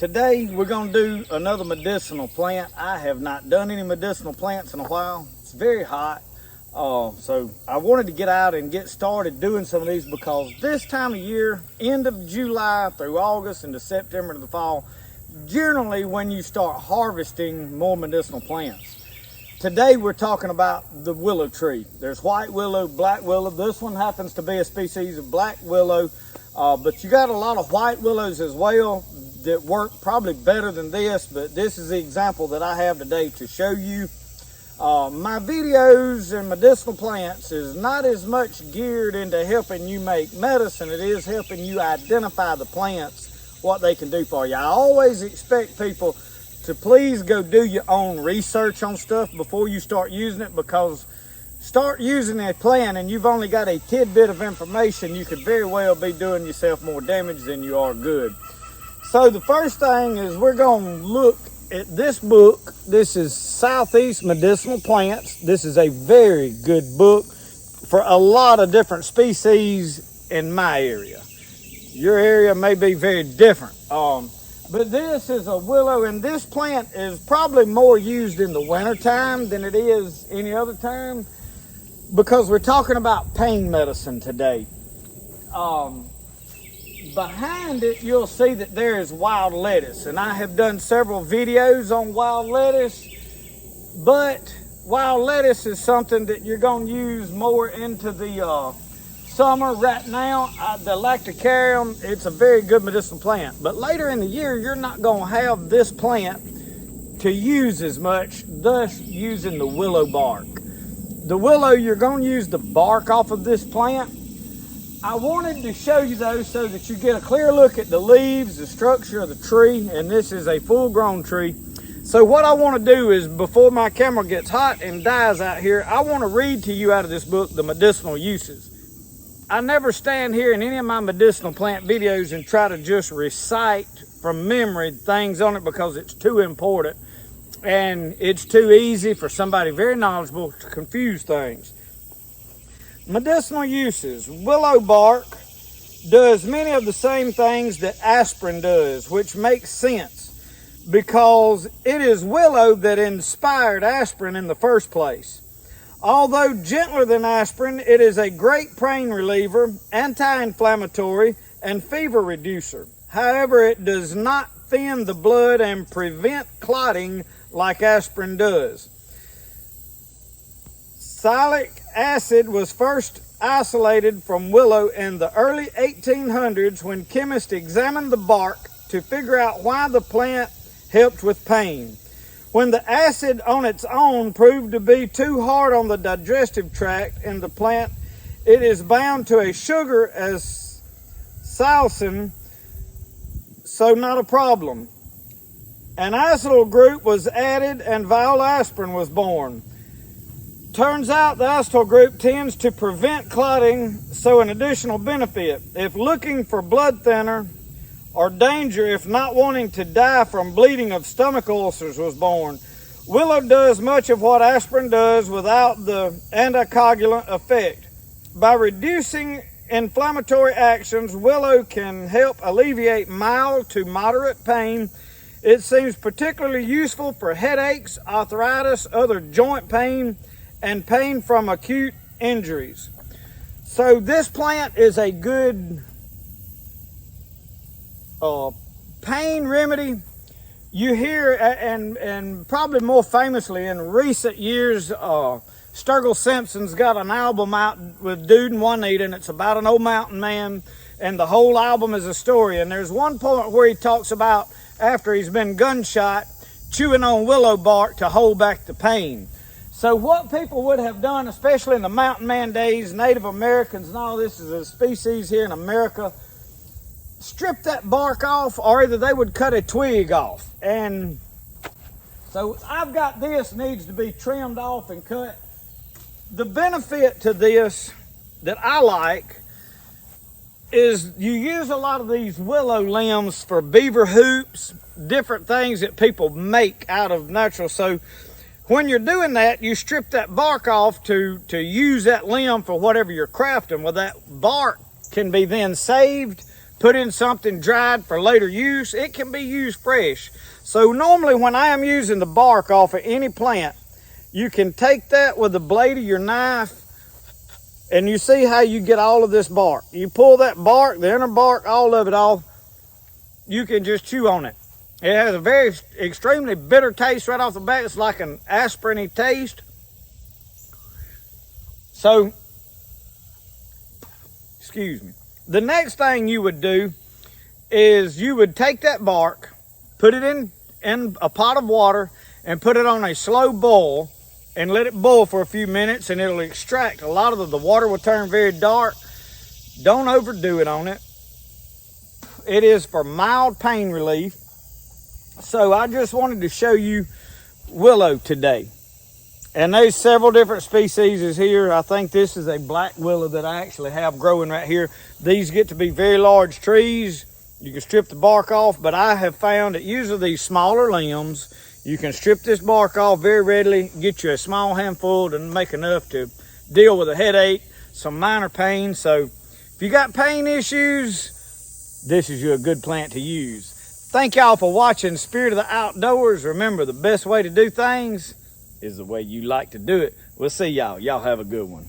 Today we're going to do another medicinal plant. I have not done any medicinal plants in a while. It's very hot. So I wanted to get out and get started doing some of these because this time of year, end of July through August into September to the fall, generally when you start harvesting more medicinal plants. Today we're talking about the willow tree. There's white willow, black willow. This one happens to be a species of black willow, but you got a lot of white willows as well that work probably better than this, but this is the example that I have today to show you. My videos and medicinal plants is not as much geared into helping you make medicine. It is helping you identify the plants, what they can do for you. I always expect people to please go do your own research on stuff before you start using it, because start using a plant and you've only got a tidbit of information, you could very well be doing yourself more damage than you are good. So the first thing is we're going to look at this book. This is Southeast Medicinal Plants. This is a very good book for a lot of different species in my area. Your area may be very different. But this is a willow, and this plant is probably more used in the winter time than it is any other time, because we're talking about pain medicine today. Behind it, you'll see that there is wild lettuce, and I have done several videos on wild lettuce, but wild lettuce is something that you're going to use more into the summer. Right now, the lacticarium, it's a very good medicinal plant, but later in the year, you're not going to have this plant to use as much, thus using the willow bark. The willow, you're going to use the bark off of this plant. I wanted to show you those so that you get a clear look at the leaves, the structure of the tree, and this is a full-grown tree. So what I want to do is, before my camera gets hot and dies out here, I want to read to you out of this book the medicinal uses. I never stand here in any of my medicinal plant videos and try to just recite from memory things on it, because it's too important and it's too easy for somebody very knowledgeable to confuse things. Medicinal uses. Willow bark does many of the same things that aspirin does, which makes sense because it is willow that inspired aspirin in the first place. Although gentler than aspirin, it is a great pain reliever, anti-inflammatory, and fever reducer. However, it does not thin the blood and prevent clotting like aspirin does. Salic acid was first isolated from willow in the early 1800s when chemists examined the bark to figure out why the plant helped with pain. When the acid on its own proved to be too hard on the digestive tract in the plant, it is bound to a sugar as salicin, so not a problem. An acetyl group was added and viola aspirin was born. Turns out the acetyl group tends to prevent clotting, so an additional benefit. If looking for blood thinner or danger, if not wanting to die from bleeding of stomach ulcers, was born. Willow does much of what aspirin does without the anticoagulant effect. By reducing inflammatory actions, willow can help alleviate mild to moderate pain. It seems particularly useful for headaches, arthritis, other joint pain, and pain from acute injuries. So this plant is a good pain remedy. You hear, and probably more famously in recent years, Sturgill Simpson's got an album out with Dude and Juanita, and it's about an old mountain man, and the whole album is a story. And there's one point where he talks about, after he's been gunshot, chewing on willow bark to hold back the pain. So what people would have done, especially in the mountain man days, Native Americans and all this is a species here in America, strip that bark off, or either they would cut a twig off. And so I've got this, needs to be trimmed off and cut. The benefit to this that I like is you use a lot of these willow limbs for beaver hoops, different things that people make out of natural. So when you're doing that, you strip that bark off to use that limb for whatever you're crafting. Well, that bark can be then saved, put in something dried for later use. It can be used fresh. So normally when I am using the bark off of any plant, you can take that with the blade of your knife, and you see how you get all of this bark. You pull that bark, the inner bark, all of it off, you can just chew on it. It has a very extremely bitter taste right off the bat. It's like an aspirin-y taste. So, excuse me. The next thing you would do is you would take that bark, put it in a pot of water, and put it on a slow boil, and let it boil for a few minutes, and it'll extract. A lot of the water will turn very dark. Don't overdo it on it. It is for mild pain relief. So I just wanted to show you willow today. And there's several different species here. I think this is a black willow that I actually have growing right here. These get to be very large trees. You can strip the bark off, but I have found that usually these smaller limbs, you can strip this bark off very readily, get you a small handful to make enough to deal with a headache, some minor pain. So if you got pain issues, this is a good plant to use. Thank y'all for watching Spirit of the Outdoors. Remember, the best way to do things is the way you like to do it. We'll see y'all. Y'all have a good one.